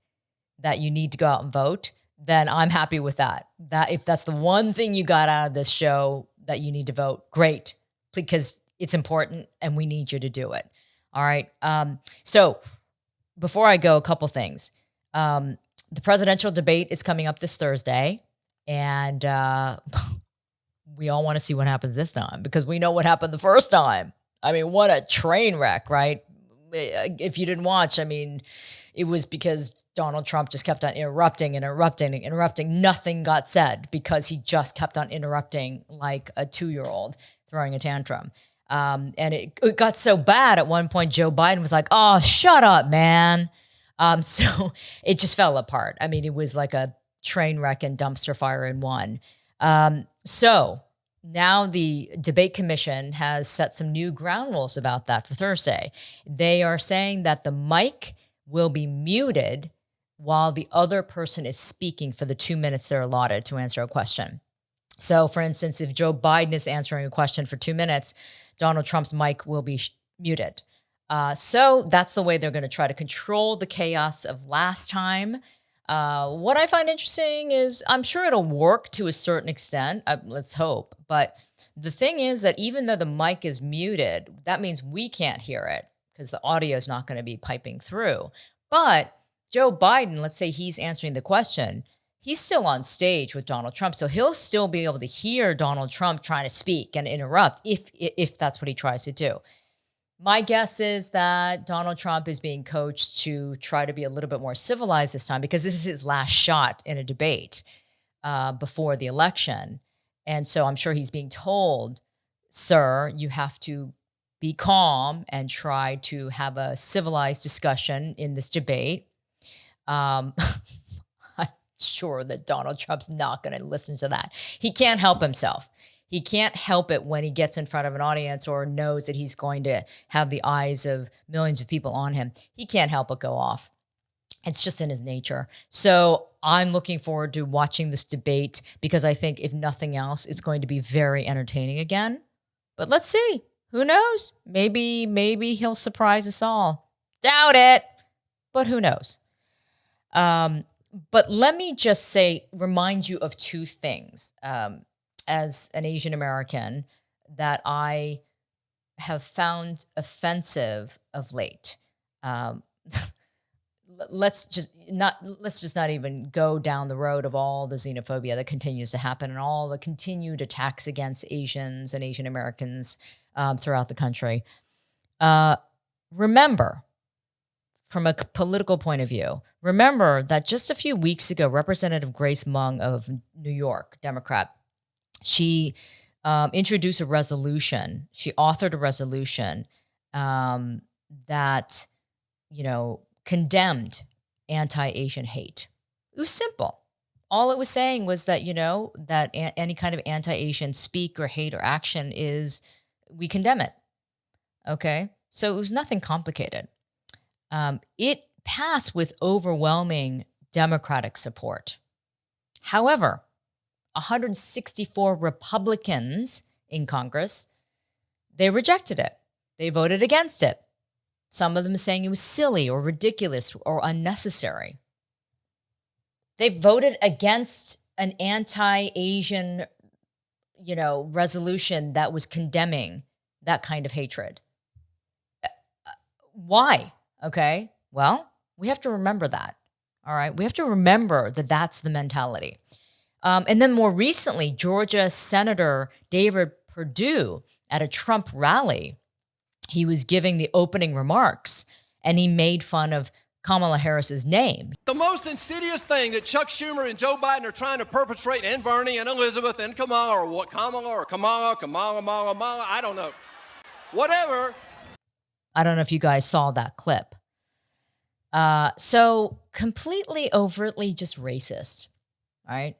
that you need to go out and vote, then I'm happy with that. That if that's the one thing you got out of this show, that you need to vote, great, because it's important and we need you to do it. All right. So before I go, a couple things. The presidential debate is coming up this Thursday, and we all want to see what happens this time because we know what happened the first time. I mean, what a train wreck, right? If you didn't watch, I mean, it was because Donald Trump just kept on interrupting. Nothing got said because he just kept on interrupting like a 2-year-old throwing a tantrum. And it got so bad at one point, Joe Biden was like, "Oh, shut up, man." So it just fell apart. I mean, it was like a train wreck and dumpster fire in one. So now the debate commission has set some new ground rules about that for Thursday. They are saying that the mic will be muted while the other person is speaking for the 2 minutes they're allotted to answer a question. So, for instance, if Joe Biden is answering a question for 2 minutes, Donald Trump's mic will be muted. So that's the way they're going to try to control the chaos of last time. What I find interesting is I'm sure it'll work to a certain extent. Let's hope. But the thing is that even though the mic is muted, that means we can't hear it because the audio is not going to be piping through. But Joe Biden, let's say he's answering the question, he's still on stage with Donald Trump. So he'll still be able to hear Donald Trump trying to speak and interrupt if that's what he tries to do. My guess is that Donald Trump is being coached to try to be a little bit more civilized this time because this is his last shot in a debate before the election. And so I'm sure he's being told, "Sir, you have to be calm and try to have a civilized discussion in this debate." I'm sure that Donald Trump's not going to listen to that. He can't help himself. He can't help it when he gets in front of an audience or knows that he's going to have the eyes of millions of people on him. He can't help but go off. It's just in his nature. So I'm looking forward to watching this debate because I think, if nothing else, it's going to be very entertaining again. But let's see. Who knows? Maybe he'll surprise us all. Doubt it, but who knows? But let me just remind you of two things. As an Asian American, that I have found offensive of late. Let's just not even go down the road of all the xenophobia that continues to happen and all the continued attacks against Asians and Asian Americans throughout the country. Remember, from a political point of view, remember that just a few weeks ago, Representative Grace Mung of New York, Democrat, she introduced a resolution. She authored a resolution that, condemned anti-Asian hate. It was simple. All it was saying was that, that any kind of anti-Asian speak or hate or action we condemn it. Okay? So it was nothing complicated. It passed with overwhelming Democratic support. However, 164 Republicans in Congress, they rejected it. They voted against it. Some of them saying it was silly or ridiculous or unnecessary. They voted against an anti-Asian, resolution that was condemning that kind of hatred. Why? Okay. Well, We have to remember that. All right. We have to remember that that's the mentality. And then more recently, Georgia Senator David Perdue at a Trump rally, he was giving the opening remarks and he made fun of Kamala Harris's name. The most insidious thing that Chuck Schumer and Joe Biden are trying to perpetrate, and Bernie and Elizabeth and Kamala, or what, Kamala, I don't know. Whatever. I don't know if you guys saw that clip. So completely overtly just racist, right?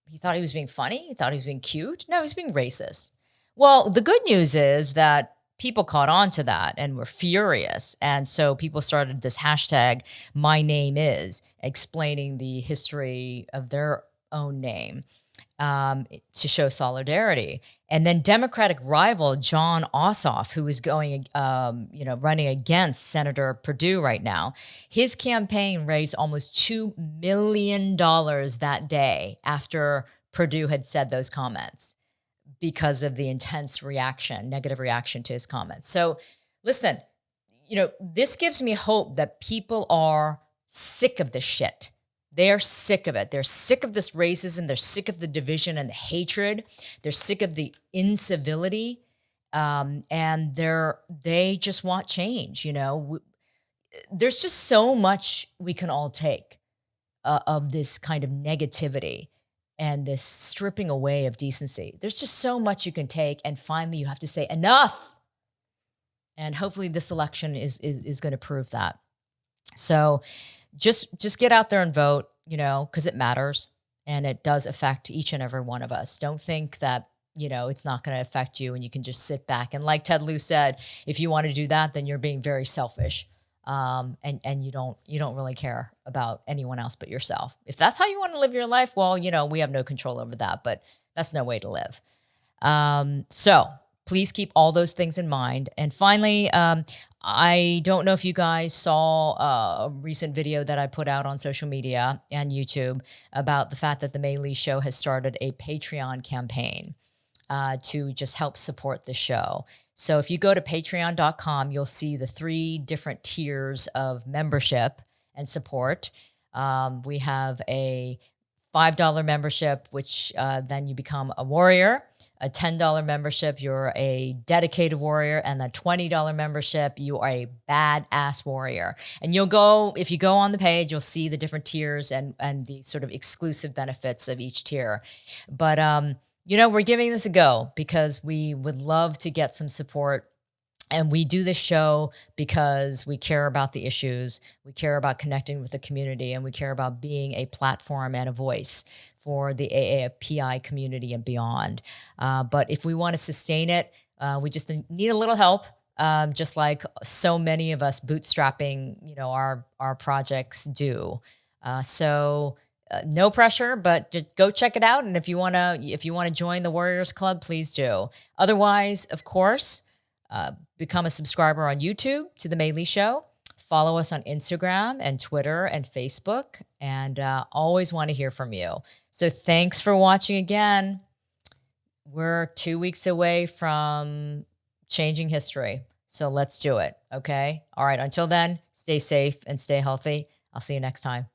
He thought he was being funny. He thought he was being cute. No, he's being racist. Well, the good news is that people caught on to that and were furious. And so people started this hashtag, my name is, explaining the history of their own name to show solidarity. And then Democratic rival John Ossoff, who is going, running against Senator Perdue right now, his campaign raised almost $2 million that day after Perdue had said those comments, because of the intense reaction, negative reaction to his comments. So listen, this gives me hope that people are sick of this shit. They're sick of it. They're sick of this racism. They're sick of the division and the hatred. They're sick of the incivility. And they just want change. There's just so much we can all take of this kind of negativity and this stripping away of decency. There's just so much you can take. And finally, you have to say enough. And hopefully this election is going to prove that. So just get out there and vote, because it matters and it does affect each and every one of us. Don't think that, it's not going to affect you and you can just sit back. And like Ted Lieu said, if you want to do that, then you're being very selfish. And you don't really care about anyone else but yourself. If that's how you want to live your life, well, we have no control over that, but that's no way to live. So please keep all those things in mind. And finally, I don't know if you guys saw a recent video that I put out on social media and YouTube about the fact that the May Lee Show has started a Patreon campaign to just help support the show. So if you go to patreon.com, you'll see the 3 different tiers of membership and support. We have a $5 membership, which then you become a warrior. A $10 membership, you're a dedicated warrior. And a $20 membership, you are a badass warrior. And if you go on the page, you'll see the different tiers and the sort of exclusive benefits of each tier. But we're giving this a go because we would love to get some support. And we do this show because we care about the issues, we care about connecting with the community, and we care about being a platform and a voice for the AAPI community and beyond. But if we want to sustain it, we just need a little help, just like so many of us bootstrapping, our projects do. So no pressure, but just go check it out. And if you want to join the Warriors Club, please do. Otherwise, of course, become a subscriber on YouTube to The May Lee Show. Follow us on Instagram and Twitter and Facebook. And always want to hear from you. So thanks for watching again. We're 2 weeks away from changing history. So let's do it. Okay. All right. Until then, stay safe and stay healthy. I'll see you next time.